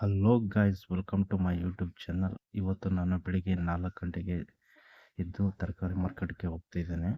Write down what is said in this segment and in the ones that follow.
Hello guys, welcome to my YouTube channel. ಇವತ್ತು ನಾನು ಬೆಳಿಗ್ಗೆ 4 ಗಂಟೆಗೆ ಎದ್ದು ತರಕಾರಿ ಮಾರ್ಕೆಟ್ಗೆ ಹೋಗ್ತಿದ್ದೇನೆ.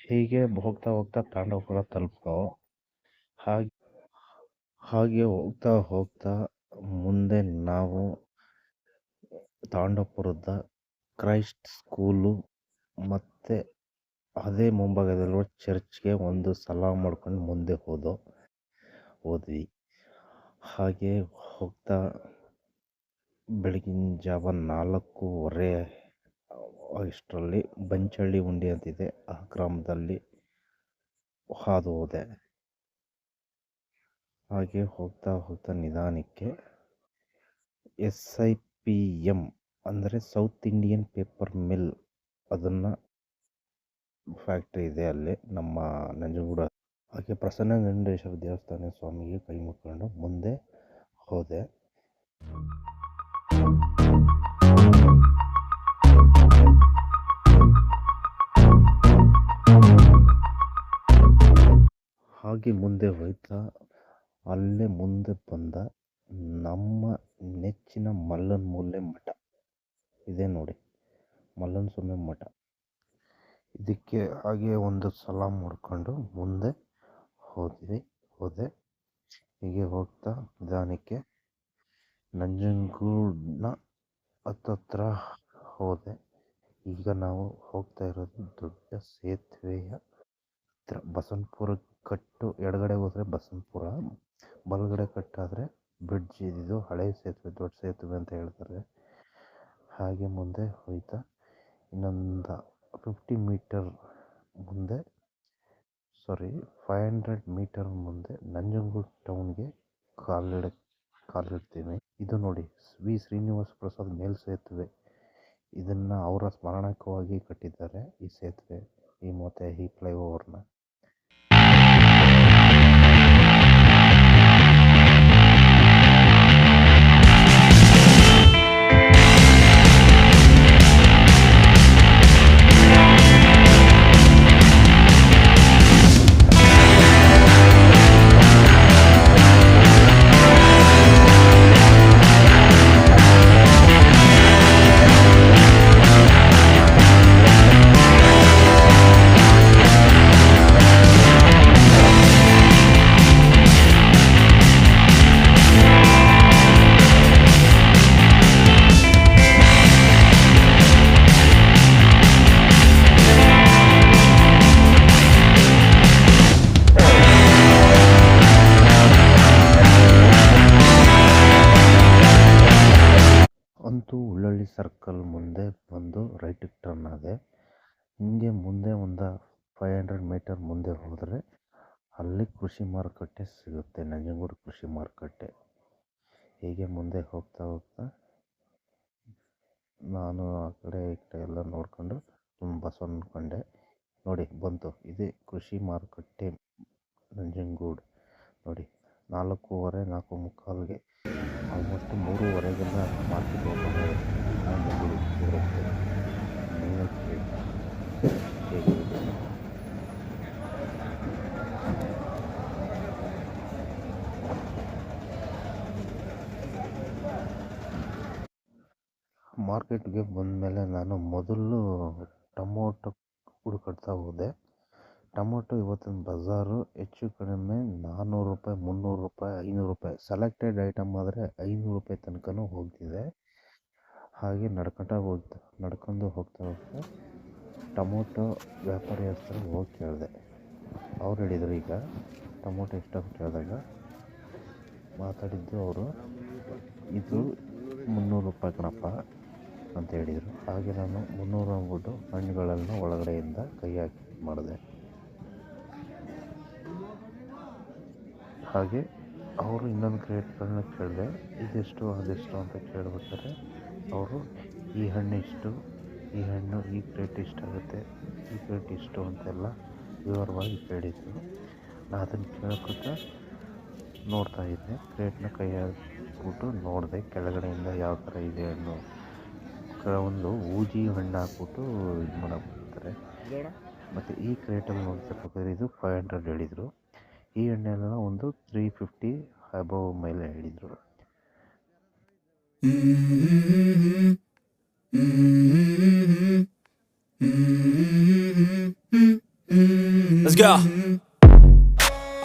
ಹೀಗೆ ಹೋಗ್ತಾ ಹೋಗ್ತಾ ತಾಂಡವಪುರ ತಲುಪ್ಕೋ. ಹಾಗೆ ಹೋಗ್ತಾ ಹೋಗ್ತಾ ಮುಂದೆ ನಾವು ತಾಂಡವಪುರದ ಕ್ರೈಸ್ಟ್ ಸ್ಕೂಲು ಮತ್ತು ಅದೇ ಮುಂಭಾಗದಲ್ಲಿರುವ ಚರ್ಚ್ಗೆ ಒಂದು ಸಲಾಮ್ ಮಾಡ್ಕೊಂಡು ಮುಂದೆ ಹೋದ್ವಿ. ಹಾಗೆ ಹೋಗ್ತಾ ಬೆಳಗಿನ ಜಾವ 4:30 ಅಷ್ಟರಲ್ಲಿ ಬಂಚಳ್ಳಿ ಉಂಡಿ ಅಂತಿದೆ, ಆ ಗ್ರಾಮದಲ್ಲಿ ಹಾದು ಹೋದೆ. ಹಾಗೆ ಹೋಗ್ತಾ ಹೋಗ್ತಾ ನಿಧಾನಕ್ಕೆ SIPM ಅಂದರೆ ಸೌತ್ ಇಂಡಿಯನ್ ಪೇಪರ್ ಮಿಲ್, ಅದನ್ನು ಫ್ಯಾಕ್ಟ್ರಿ ಇದೆ ಅಲ್ಲಿ ನಮ್ಮ ನಂಜನಗೂಡು. ಹಾಗೆ ಪ್ರಸನ್ನಗಂಡೇಶ್ವರ ದೇವಸ್ಥಾನ ಸ್ವಾಮಿಗೆ ಕೈ ಮುಕ್ಕೊಂಡು ಮುಂದೆ ಹೋದೆ. ಹಾಗೆ ಮುಂದೆ ಹೋಯ್ತಾ ಅಲ್ಲೇ ಮುಂದೆ ಬಂದ ನಮ್ಮ ನೆಚ್ಚಿನ ಮಲ್ಲನ ಮೂಲೆ ಮಠ ಇದೆ ನೋಡಿ, ಮಲ್ಲನ ಸ್ವಾಮಿ ಮಠ. ಇದಕ್ಕೆ ಹಾಗೆ ಒಂದು ಸಲಾಮ್ ಮಾಡಿಕೊಂಡು ಮುಂದೆ ಹೋದೆ. ಹೀಗೆ ಹೋಗ್ತಾ ನಿಧಾನಕ್ಕೆ ನಂಜನಗೂಡಿನ ಹತ್ತತ್ರ ಹೋದೆ. ಈಗ ನಾವು ಹೋಗ್ತಾ ಇರೋದು ದೊಡ್ಡ ಸೇತುವೆಯ ಹತ್ರ. ಬಸವನಪುರ ಕಟ್ಟು ಎಡಗಡೆ ಹೋದರೆ ಬಸವನಪುರ, ಬಲಗಡೆ ಕಟ್ಟಾದರೆ ಬ್ರಿಡ್ಜ್. ಇದು ಹಳೆ ಸೇತುವೆ, ದೊಡ್ಡ ಸೇತುವೆ ಅಂತ ಹೇಳ್ತಾರೆ. ಹಾಗೆ ಮುಂದೆ ಹೋಯ್ತಾ ಇನ್ನೊಂದು 500 ಮೀಟರ್ ಮುಂದೆ ನಂಜನಗೂಡು ಟೌನ್ಗೆ ಕಾಲಿಡ್ತೀನಿ. ಇದು ನೋಡಿ, ವಿ ಶ್ರೀನಿವಾಸ ಪ್ರಸಾದ್ ಮೇಲ್ಸೇತುವೆ. ಇದನ್ನು ಅವರ ಸ್ಮರಣಾರ್ಥವಾಗಿ ಕಟ್ಟಿದ್ದಾರೆ ಈ ಸೇತುವೆ, ಮತ್ತೆ ಈ ಫ್ಲೈಓವರ್ನ. ಅಂತೂ ಉಳ್ಳಳ್ಳಿ ಸರ್ಕಲ್ ಮುಂದೆ ಬಂದು ರೈಟಿಗೆ ಟರ್ನ್ ಆದೆ. ಹಿಂಗೆ ಮುಂದೆ ಒಂದು 500 ಮೀಟರ್ ಮುಂದೆ ಹೋದರೆ ಅಲ್ಲಿ ಕೃಷಿ ಮಾರುಕಟ್ಟೆ ಸಿಗುತ್ತೆ, ನಂಜನಗೂಡು ಕೃಷಿ ಮಾರುಕಟ್ಟೆ. ಹೀಗೆ ಮುಂದೆ ಹೋಗ್ತಾ ನಾನು ಆ ಕಡೆ ಈ ಕಡೆ ಎಲ್ಲ ನೋಡಿಕೊಂಡು ಬಸ್ ಅಂದ್ಕೊಂಡೆ. ನೋಡಿ ಬಂತು, ಇದೇ ಕೃಷಿ ಮಾರುಕಟ್ಟೆ ನಂಜನಗೂಡು. ನೋಡಿ, 4:15 ಆಲ್ಮೋಸ್ಟ್ 3:30 ಮಾರ್ಕೆಟ್ ಓಪನ್ ಆಗುತ್ತೆ. ನಂಜನಗೂಡು ಬರುತ್ತೆ. ಮಾರ್ಕೆಟ್ಗೆ ಬಂದಮೇಲೆ ನಾನು ಮೊದಲು ಟೊಮೊಟೊ ಹುಡುಕಾಡ್ತಾ ಹೋದೆ. ಟೊಮೊಟೊ ಇವತ್ತಿನ ಬಜಾರು ಹೆಚ್ಚು ಕಡಿಮೆ 400 ರೂಪಾಯಿ, 300 ರೂಪಾಯಿ, 500 ರೂಪಾಯಿ. ಸೆಲೆಕ್ಟೆಡ್ ಐಟಮ್ ಆದರೆ 500 ರೂಪಾಯಿ ತನಕನೂ ಹೋಗ್ತಿದೆ. ಹಾಗೆ ನಡ್ಕೊಂಡು ಹೋಗ್ತಾ ಟೊಮೊಟೊ ವ್ಯಾಪಾರಿ ಹತ್ರ ಹೋಗಿ ಕೇಳಿದೆ. ಅವ್ರು ಹೇಳಿದರು, ಈಗ ಟೊಮೊಟೊ ಎಷ್ಟಾಗಿ ಕೇಳಿದಾಗ ಮಾತಾಡಿದ್ದು ಅವರು, ಇದು 300 ರೂಪಾಯಿ ಕಣಪ್ಪ, ಅಂತ ಹೇಳಿದರು. ಹಾಗೆ ನಾನು 300 ಅಂದ್ಬಿಟ್ಟು ಹಣ್ಣುಗಳನ್ನು ಒಳಗಡೆಯಿಂದ ಕೈ ಹಾಕಿ ಮಾಡಿದೆ. ಹಾಗೆ ಅವರು ಇನ್ನೊಂದು ಕ್ರೇಟ್ಗಳನ್ನ ಕೇಳಿದೆ, ಇದೆಷ್ಟು ಅದೆಷ್ಟು ಅಂತ ಕೇಳ್ಬೇಕಾದ್ರೆ ಅವರು ಈ ಹಣ್ಣು ಇಷ್ಟು, ಈ ಹಣ್ಣು ಈ ಕ್ರೇಟ್ ಇಷ್ಟಾಗುತ್ತೆ, ಈ ಕ್ರೇಟ್ ಇಷ್ಟು ಅಂತೆಲ್ಲ ವಿವರವಾಗಿ ಕೇಳಿದರು. ನಾನು ಅದನ್ನು ಕೇಳ್ಕೊತ ನೋಡ್ತಾ ಇದ್ದೆ. ಕ್ರೇಟ್ನ ಕೈ ಹಾಕ್ಬಿಟ್ಟು ನೋಡಿದೆ ಕೆಳಗಡೆಯಿಂದ ಯಾವ ಥರ ಇದೆ ಅನ್ನೋ. ಒಂದು ಊಜಿ ಹಣ್ಣು ಹಾಕ್ಬಿಟ್ಟು ಇದು ಮಾಡಾಕ್ಬಿಡ್ತಾರೆ. ಮತ್ತು ಈ ಕ್ರೇಟಲ್ಲಿ ನೋಡ್ತಿರ್ಬೇಕಾದ್ರೆ ಇದು 500 ಹೇಳಿದರು. ಈ ಎಣ್ಣೆಲ್ಲ ಒಂದು 350 ಅಬವ್ ಮೇಲೆ ಹೇಳಿದರು. Let's go.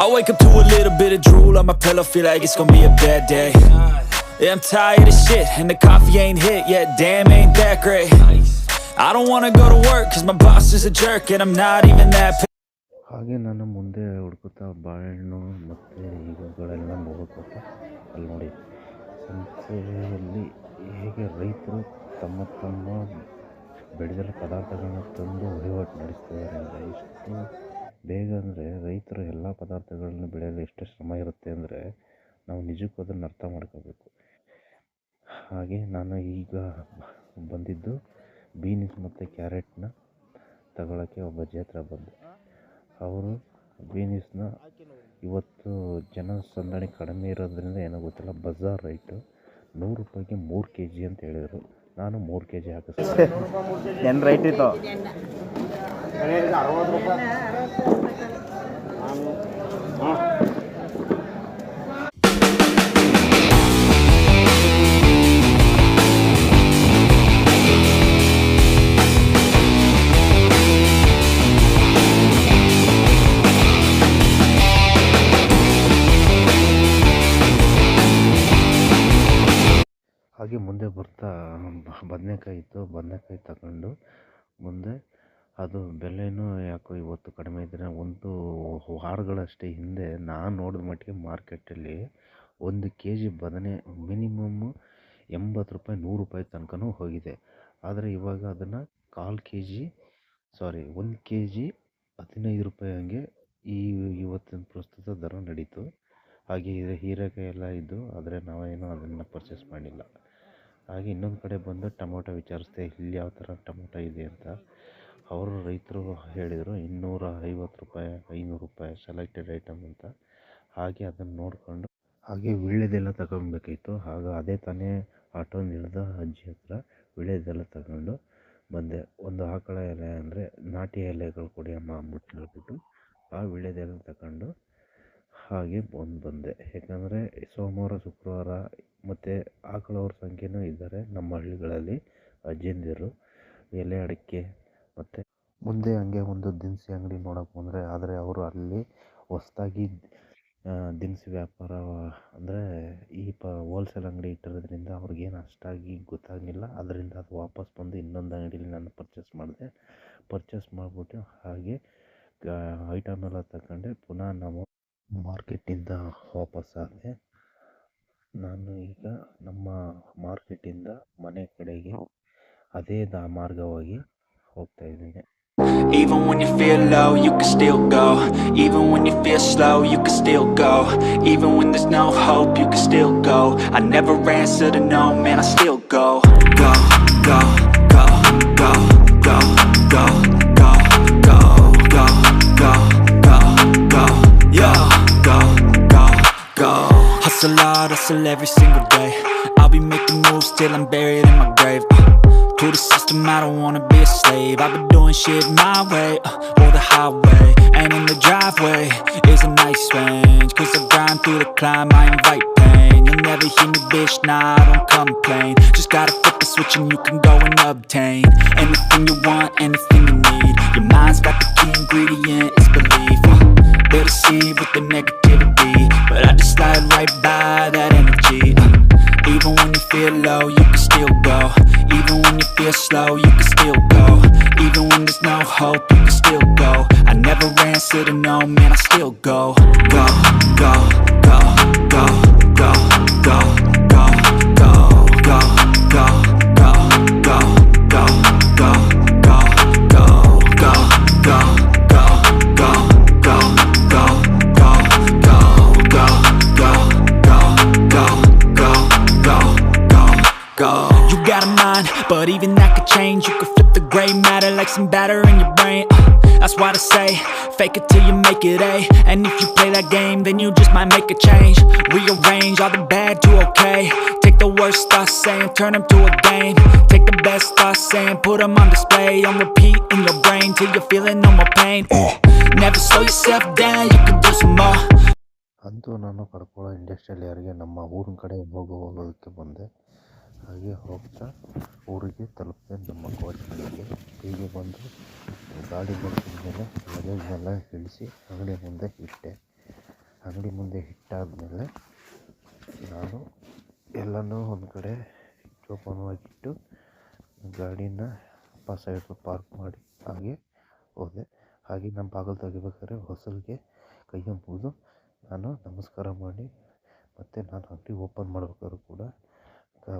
I wake up to a little bit of drool on my pillow, feel like it's gonna be a bad day. Yeah, I'm tired of shit, and the coffee ain't hit yet, damn ain't that great. I don't wanna go to work, cause my boss is a jerk, and I'm not even that ಹಾಗೆ ನಾನು ಮುಂದೆ ಹುಡ್ಕೋತಾ ಬಾಳೆಹಣ್ಣು ಮತ್ತು ಈಗಗಳೆಲ್ಲ ನೋಡ್ಕೋತ ಅಲ್ಲಿ ನೋಡಿ ಸಂತೆಯಲ್ಲಿ ಹೇಗೆ ರೈತರು ತಮ್ಮ ಬೆಳೆದಿರೋ ಪದಾರ್ಥಗಳನ್ನ ತಂದು ವಹಿವಾಟು ನಡೆಸ್ತಿದ್ದಾರೆ ಅಂದರೆ, ಎಷ್ಟು ಬೇಗ ಅಂದರೆ ರೈತರು ಎಲ್ಲ ಪದಾರ್ಥಗಳನ್ನ ಬೆಳೆಯಲು ಎಷ್ಟು ಶ್ರಮ ಇರುತ್ತೆ ಅಂದರೆ ನಾವು ನಿಜಕ್ಕೂ ಅದನ್ನು ಅರ್ಥ ಮಾಡ್ಕೋಬೇಕು. ಹಾಗೆ ನಾನು ಈಗ ಬಂದಿದ್ದು ಬೀನ್ಸ್ ಮತ್ತು ಕ್ಯಾರೆಟ್ನ ತಗೊಳ್ಳೋಕ್ಕೆ ಒಬ್ಬ ಜಾತ್ರೆ ಬಂದೆ. ಅವರು ಬೀನ್ಸ್ನ ಇವತ್ತು ಜನಸಂದಣಿ ಕಡಿಮೆ ಇರೋದ್ರಿಂದ ಏನೋ ಗೊತ್ತಿಲ್ಲ, ಬಜಾರ್ ರೈಟು 100 ರೂಪಾಯಿಗೆ 3 kg ಅಂತ ಹೇಳಿದರು. ನಾನು 3 kg ಹಾಕಿಸ್ದೆ. ಏನು ರೈಟ್ ಇತ್ತು? 60 ರೂಪಾಯಿ. ಹಾಗೆ ಮುಂದೆ ಬರ್ತಾ ಬದನೆಕಾಯಿ ಇತ್ತು, ಬದನೆಕಾಯಿ ತಗೊಂಡು ಮುಂದೆ ಅದು ಬೆಲೆನೂ ಯಾಕೋ ಇವತ್ತು ಕಡಿಮೆ ಇದ್ದರೆ, ಒಂದು ವಾರಗಳಷ್ಟೇ ಹಿಂದೆ ನಾನು ನೋಡಿದ ಮಟ್ಟಿಗೆ ಮಾರ್ಕೆಟಲ್ಲಿ 1 kg ಬದನೆ ಮಿನಿಮಮ್ಮು 80 ರೂಪಾಯಿ 100 ರೂಪಾಯಿ ತನಕನೂ ಹೋಗಿದೆ. ಆದರೆ ಇವಾಗ ಅದನ್ನು 1 kg 15 ರೂಪಾಯಿ ಹಂಗೆ ಇವತ್ತಿನ ಪ್ರಸ್ತುತ ದರ ನಡೀತು. ಹಾಗೆ ಹೀರೆಕಾಯಿ ಎಲ್ಲ ಇದ್ದು, ಆದರೆ ನಾವೇನೋ ಅದನ್ನು ಪರ್ಚೇಸ್ ಮಾಡಿಲ್ಲ. ಹಾಗೆ ಇನ್ನೊಂದು ಕಡೆ ಬಂದು ಟೊಮೊಟೊ ವಿಚಾರಿಸಿದೆ, ಇಲ್ಲಿ ಯಾವ ಥರ ಟೊಮೊಟೊ ಇದೆ ಅಂತ. ಅವರು ರೈತರು ಹೇಳಿದರು 250 ರೂಪಾಯಿ 500 ರೂಪಾಯಿ ಸೆಲೆಕ್ಟೆಡ್ ಐಟಮ್ ಅಂತ. ಹಾಗೆ ಅದನ್ನು ನೋಡಿಕೊಂಡು ಹಾಗೆ ವೀಳ್ಯದೆಲ್ಲ ತಗೊಬೇಕಾಯಿತು. ಆಗ ಅದೇ ತಾನೇ ಆಟೋ ನಿಲ್ದ ಅಜ್ಜಿ ಹತ್ರ ವೀಳ್ಯದೆಲ್ಲ ತಗೊಂಡು ಬಂದೆ. ಒಂದು ಆಕಳ ಎಲೆ ಅಂದರೆ ನಾಟಿ ಎಲೆಗಳು ಕೊಡಿ ಅಮ್ಮ ಅಂದ್ಬಿಟ್ಟು ಹೇಳ್ಬಿಟ್ಟು ಆ ವೀಳ್ಯದೆಲ್ಲ ತಗೊಂಡು ಹಾಗೆ ಬಂದೆ. ಯಾಕಂದರೆ ಸೋಮವಾರ ಶುಕ್ರವಾರ ಮತ್ತು ಆಕಳವ್ರ ಸಂಖ್ಯೆನೂ ಇದ್ದಾರೆ ನಮ್ಮ ಹಳ್ಳಿಗಳಲ್ಲಿ, ಅಜ್ಜಿಂದಿರು. ಎಲೆ ಅಡಿಕೆ ಮತ್ತು ಮುಂದೆ ಹಂಗೆ ಒಂದು ದಿನಸಿ ಅಂಗಡಿ ನೋಡೋಕೆ ಬಂದರೆ, ಆದರೆ ಅವರು ಅಲ್ಲಿ ಹೊಸದಾಗಿ ದಿನಸಿ ವ್ಯಾಪಾರ ಅಂದರೆ ಹೋಲ್ಸೇಲ್ ಅಂಗಡಿ ಇಟ್ಟಿರೋದ್ರಿಂದ ಅವ್ರಿಗೇನು ಅಷ್ಟಾಗಿ ಗೊತ್ತಾಗಲಿಲ್ಲ. ಅದರಿಂದ ಅದು ವಾಪಸ್ ಬಂದು ಇನ್ನೊಂದು ಅಂಗಡಿಯಲ್ಲಿ ನಾನು ಪರ್ಚೇಸ್ ಮಾಡಿಬಿಟ್ಟು ಹಾಗೆ ಐಟಮ್ ಎಲ್ಲ ತಗೊಂಡೆ. ಪುನಃ ನಾವು ಮಾರ್ಕೆಟಿಂದ ವಾಪಸ್ಸಾದೆ. ನಾನು ಈಗ ನಮ್ಮ ಮಾರ್ಕೆಟಿಂದ ಮನೆ ಕಡೆಗೆ ಅದೇ ಮಾರ್ಗವಾಗಿ ಹೋಗ್ತಾ ಇದ್ದೀನಿ. Even when you feel low, you can still go. Even when you feel slow, you can still go. Even when there's no hope, you can still go. I never answer to no, man, I still go. Go, go, go, go, go, go, go, go, go, go, go, go, yo, go, go, go. Hustle hard, hustle every single day. I'll be making moves till I'm buried in my grave. To the system, I don't wanna be a slave. I've been doing shit my way, or the highway. And in the driveway is a nice range, cause I grind through the climb, I invite pain. You'll never hear me, bitch, nah, I don't complain. Just gotta flip the switch and you can go and obtain anything you want, anything you need. Your mind's got the key ingredient, it's belief. They deceive with the negativity, but I just slide right by that energy. Even when you feel low, you can still go. Even when you feel slow, you can still go. Even when there's no hope, you can still go. I never answer to no, man, I still go. Go, go, go, go, go, go, go, go, go, go, go, go, You got a mind, but even that could change. You could flip the gray matter like some batter in your brain. That's why I say, fake it till you make it A. And if you play that game, then you just might make a change. Rearrange all the bad to okay. Take the worst thoughts saying, turn them to a game. Take the best thoughts saying, put them on display. On repeat in your brain till you're feeling no more pain. Never slow yourself down, you can do some more. ಅಂತೂ ನಾನು ಕಡ್ಕೊಳ್ಳೋ industrial ಏರ್ಗೆ ನಮ್ಮ ಊರಿನ ಕಡೆ ಹೋಗೋದಕ್ಕೆ ಬಂದೆ. ಹಾಗೆ ಹೋಗ್ತಾ ಊರಿಗೆ ತಲುಪಿದೆ ನಮ್ಮ ಕೋಚ್ ಮನೆಗೆ. ಹೀಗೆ ಬಂದು ಗಾಡಿ ಮೇಲೆ ಲಗೇಜ್ನೆಲ್ಲ ಇಳಿಸಿ ಅಂಗಡಿ ಮುಂದೆ ಇಟ್ಟೆ. ಅಂಗಡಿ ಮುಂದೆ ಇಟ್ಟಾದಮೇಲೆ ನಾನು ಎಲ್ಲನೂ ಒಂದು ಕಡೆ ಜೋಪಾನವಾಗಿಟ್ಟು ಗಾಡಿನ ಸೈಡ್ ಪಾರ್ಕ್ ಮಾಡಿ ಹಾಗೆ ಹೋದೆ. ಹಾಗೆ ನಮ್ಮ ಬಾಗಿಲು ತೆಗಿಬೇಕಾದ್ರೆ ಹೊಸಲಿಗೆ ಕೈಯ ಮುಗಿದು ನಾನು ನಮಸ್ಕಾರ ಮಾಡಿ, ಮತ್ತು ನಾನು ಅಂಗಡಿ ಓಪನ್ ಮಾಡ್ಬೇಕಾದ್ರೂ ಕೂಡ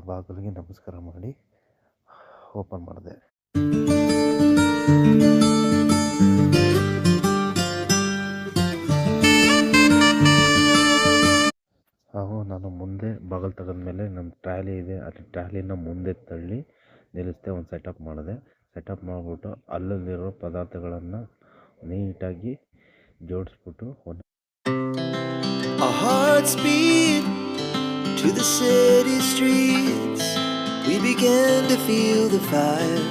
ಬಾಗಿಲಿಗೆ ನಮಸ್ಕಾರ ಮಾಡಿ ಓಪನ್ ಮಾಡಿದೆ. ಹಾಗೂ ನಾನು ಮುಂದೆ ಬಾಗಿಲು ತೆಗೆದ್ಮೇಲೆ ನಮ್ಮ ಟ್ರಾಲಿ ಇದೆ, ಅದು ಟ್ರಾಲಿನ ಮುಂದೆ ತಳ್ಳಿ ನಿಲ್ಲಿಸ್ದೆ. ಒಂದು ಸೆಟಪ್ ಮಾಡಿದೆ. ಸೆಟಪ್ ಮಾಡಿಬಿಟ್ಟು ಅಲ್ಲಲ್ಲಿರೋ ಪದಾರ್ಥಗಳನ್ನು ನೀಟಾಗಿ ಜೋಡಿಸ್ಬಿಟ್ಟು Our hearts beat to the city streets. We began to feel the fire.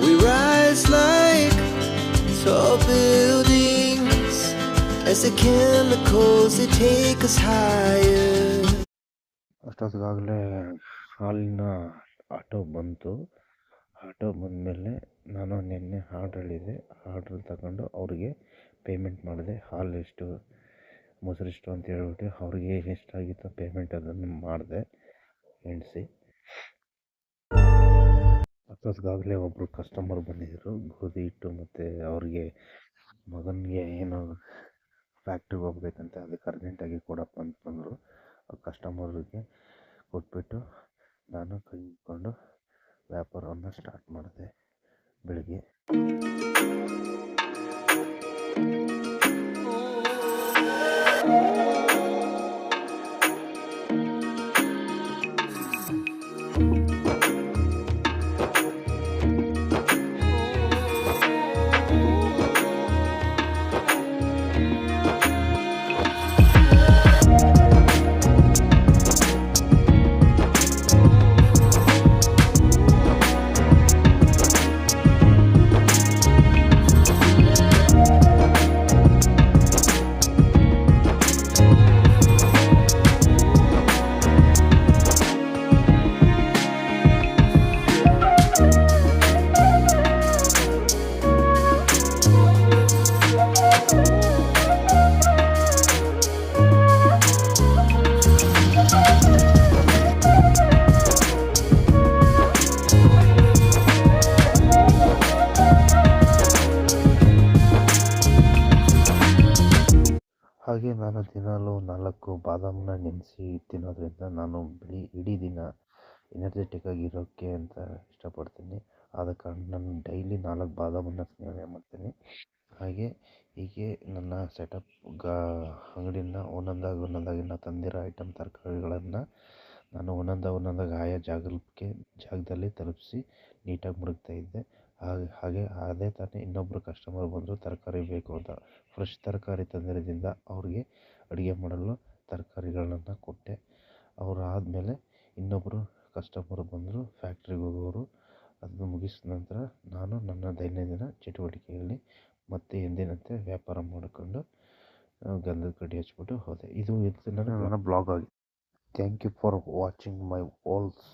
We rise like tall buildings as the chemicals they take us higher. ಅಷ್ಟೊತ್ತಿಗಾಗಲೇ ಹಾಲಿನ ಆಟೋ ಬಂತು. ಆಟೋ ಬಂದಮೇಲೆ ನಾನು ನಿನ್ನೆ ಆರ್ಡ್ರ್ ಹೇಳಿದೆ. ಆರ್ಡ್ರ್ ತಗೊಂಡು ಅವ್ರಿಗೆ ಪೇಮೆಂಟ್ ಮಾಡಿದೆ. ಹಾಲು ಎಷ್ಟು, ಮೊಸರು ಎಷ್ಟು ಅಂತ ಹೇಳ್ಬಿಟ್ಟು ಅವ್ರಿಗೆ ಎಷ್ಟಾಗಿತ್ತು ಪೇಮೆಂಟ್ ಅದನ್ನು ಮಾಡಿದೆ ಎಣಿಸಿ. ಅಷ್ಟೊತ್ತಿಗಾಗಲೇ ಒಬ್ಬರು ಕಸ್ಟಮರ್ ಬಂದಿದ್ದರು. ಗೋಧಿ ಹಿಟ್ಟು ಮತ್ತು ಅವ್ರಿಗೆ ಮಗನಿಗೆ ಏನೋ ಫ್ಯಾಕ್ಟ್ರಿಗೆ ಹೋಗ್ಬೇಕಂತೆ, ಅದಕ್ಕೆ ಅರ್ಜೆಂಟಾಗಿ ಕೊಡಪ್ಪ ಅಂತ ಬಂದರು. ಆ ಕಸ್ಟಮರಿಗೆ ಕೊಟ್ಬಿಟ್ಟು ನಾನು ಕೈ ಮುಕ್ಕೊಂಡು ವ್ಯಾಪಾರವನ್ನು ಸ್ಟಾರ್ಟ್ ಮಾಡಿದೆ ಬೆಳಗ್ಗೆ. ಹಾಗೆ ನಾನು ದಿನಾಲೂ 4 ಬಾದಾಮನ್ನ ನೆನೆಸಿ ತಿನ್ನೋದ್ರಿಂದ ನಾನು ಇಡೀ ದಿನ ಎನರ್ಜೆಟಿಕ್ ಆಗಿರೋಕ್ಕೆ ಅಂತ ಇಷ್ಟಪಡ್ತೀನಿ. ಆದ ಕಾರಣ ನಾನು ಡೈಲಿ 4 ಬಾದಾಮನ್ನು ಸೇವನೆ ಮಾಡ್ತೀನಿ. ಹೀಗೆ ನನ್ನ ಸೆಟಪ್ ಅಂಗಡಿನ ಒಂದೊಂದಾಗಿ ನಾನು ತಂದಿರೋ ಐಟಮ್ ತರಕಾರಿಗಳನ್ನು ನಾನು ಒಂದೊಂದಾಗಿ ಆಯಾ ಜಾಗದಲ್ಲಿ ತಲುಪಿಸಿ ನೀಟಾಗಿ ಮಡಗ್ತಾಯಿದ್ದೆ. ಹಾಗೆ ಅದೇ ಥರ ಇನ್ನೊಬ್ಬರು ಕಸ್ಟಮರ್ ಬಂದರು ತರಕಾರಿ ಬೇಕು ಅಂತ. ಫ್ರೆಶ್ ತರಕಾರಿ ತಂದಿರೋದ್ರಿಂದ ಅವ್ರಿಗೆ ಅಡುಗೆ ಮಾಡಲು ತರಕಾರಿಗಳನ್ನು ಕೊಟ್ಟೆ. ಅವರು ಆದಮೇಲೆ ಇನ್ನೊಬ್ಬರು ಕಸ್ಟಮರ್ ಬಂದರು, ಫ್ಯಾಕ್ಟ್ರಿಗೆ ಹೋಗೋರು. ಅದನ್ನು ಮುಗಿಸಿದ ನಂತರ ನಾನು ನನ್ನ ದೈನಂದಿನ ಚಟುವಟಿಕೆಯಲ್ಲಿ ಮತ್ತೆ ಎಂದಿನಂತೆ ವ್ಯಾಪಾರ ಮಾಡಿಕೊಂಡು ಗಂಧದ ಕಡ್ಡಿ ಹಚ್ಬಿಟ್ಟು ಹೋದೆ. ಇದು ನನ್ನ ಬ್ಲಾಗ್ ಆಗಿದೆ. Thank you for watching my ಆಲ್ಸ್.